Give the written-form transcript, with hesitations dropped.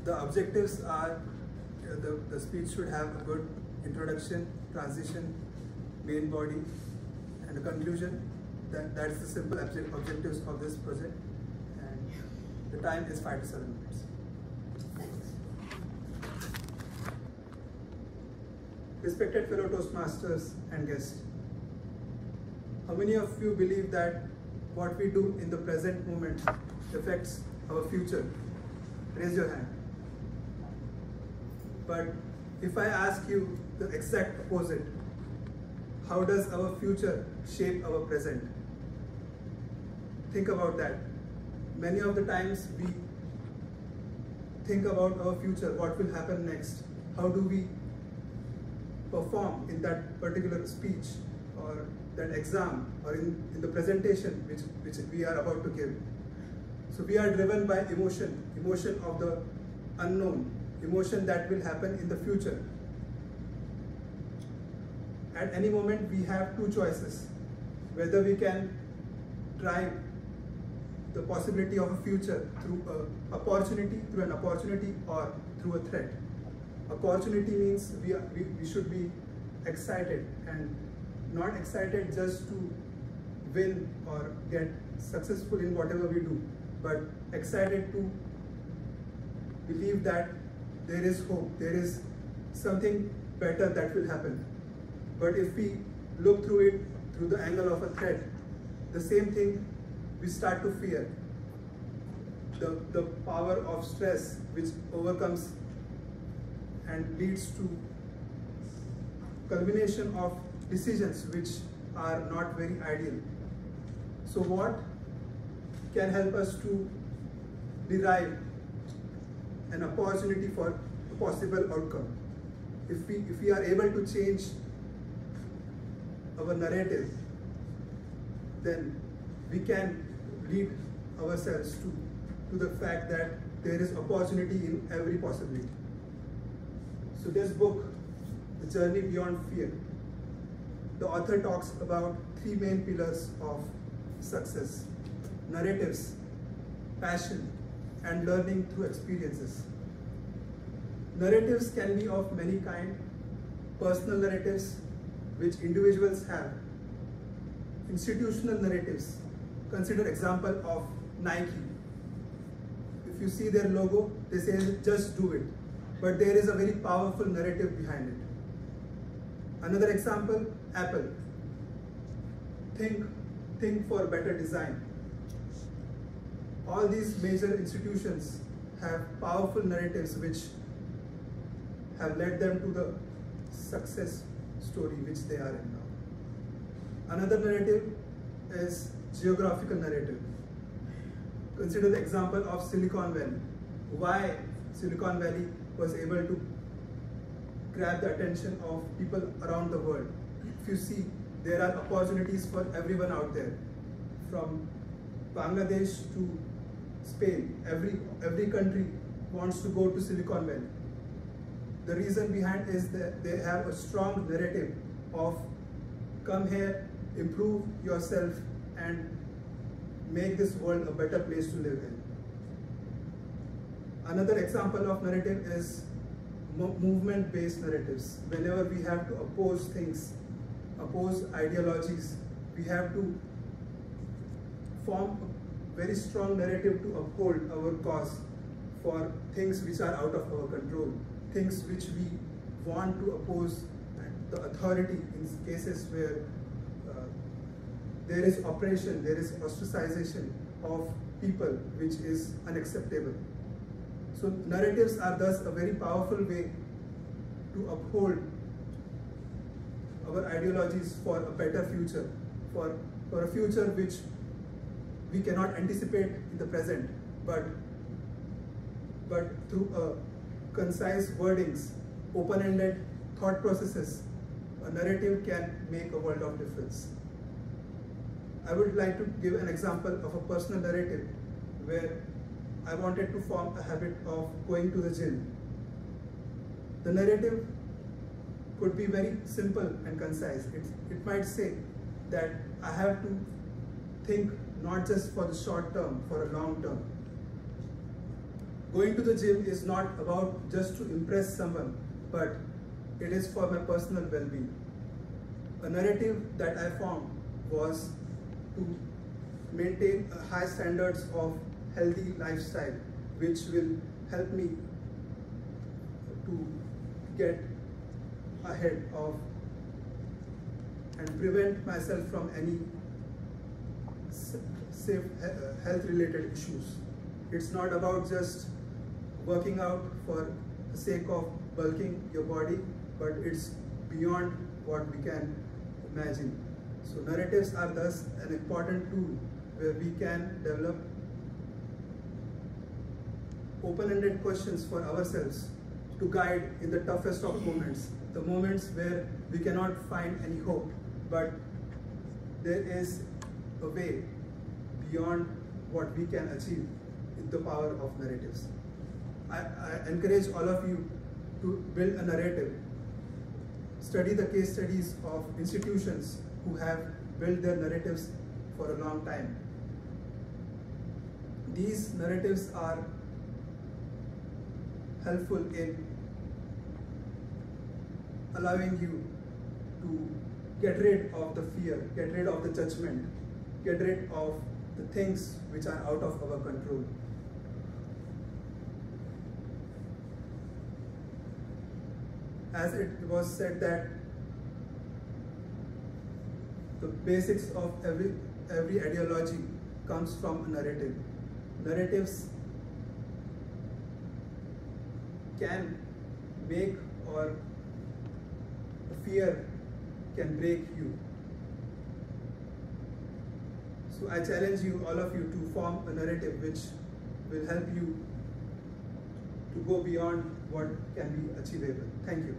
The objectives are the speech should have a good introduction, transition, main body, and a conclusion. That's the simple objectives of this project. And the time is 5 to 7 minutes. Respected fellow Toastmasters and guests, how many of you believe that what we do in the present moment affects our future? Raise your hand. But if I ask you the exact opposite, how does our future shape our present? Think about that. Many of the times we think about our future, what will happen next, how do we perform in that particular speech or that exam or in the presentation which we are about to give. So we are driven by emotion of the unknown, emotion that will happen in the future. At any moment we have two choices, whether we can drive the possibility of a future through an opportunity or through a threat. Opportunity means we should be excited, and not excited just to win or get successful in whatever we do, but excited to believe that there is hope, there is something better that will happen. But if we look through it through the angle of a threat, the same thing we start to fear. The power of stress which overcomes and leads to culmination of decisions which are not very ideal. So what can help us to derive an opportunity for a possible outcome? If we are able to change our narrative, then we can lead ourselves to the fact that there is opportunity in every possibility. So this book, The Journey Beyond Fear, the author talks about three main pillars of success: narratives, passion, and learning through experiences. Narratives can be of many kinds: personal narratives, which individuals have; institutional narratives. Consider example of Nike. If you see their logo, they say just do it, but there is a very powerful narrative behind it. Another example, Apple. Think for better design. All these major institutions have powerful narratives which have led them to the success story which they are in now. Another narrative is geographical narrative. Consider the example of Silicon Valley. Why Silicon Valley was able to grab the attention of people around the world. If you see, there are opportunities for everyone out there. From Bangladesh to Spain, every country wants to go to Silicon Valley. The reason behind is that they have a strong narrative of come here, improve yourself, and make this world a better place to live in. Another example of narrative is movement-based narratives. Whenever we have to oppose things, oppose ideologies, we have to form a very strong narrative to uphold our cause for things which are out of our control, things which we want to oppose the authority in cases where there is oppression, there is ostracization of people, which is unacceptable. So narratives are thus a very powerful way to uphold our ideologies for a better future, for a future which we cannot anticipate in the present, but through concise wordings, open-ended thought processes, a narrative can make a world of difference. I would like to give an example of a personal narrative where I wanted to form a habit of going to the gym. The narrative could be very simple and concise. It might say that I have to think not just for the short term, for a long term. Going to the gym is not about just to impress someone, but it is for my personal well-being. A narrative that I found was to maintain high standards of healthy lifestyle, which will help me to get ahead of and prevent myself from any health related issues. It's not about just working out for the sake of bulking your body, but it's beyond what we can imagine. So narratives are thus an important tool where we can develop open-ended questions for ourselves to guide in the toughest of moments, the moments where we cannot find any hope, but there is a way beyond what we can achieve with the power of narratives. I encourage all of you to build a narrative. Study the case studies of institutions who have built their narratives for a long time. These narratives are helpful in allowing you to get rid of the fear, get rid of the judgment, get rid of the things which are out of our control. As it was said that the basics of every ideology comes from a narrative. Narratives can make, or fear can break you. So I challenge you, all of you, to form a narrative which will help you to go beyond what can be achievable. Thank you.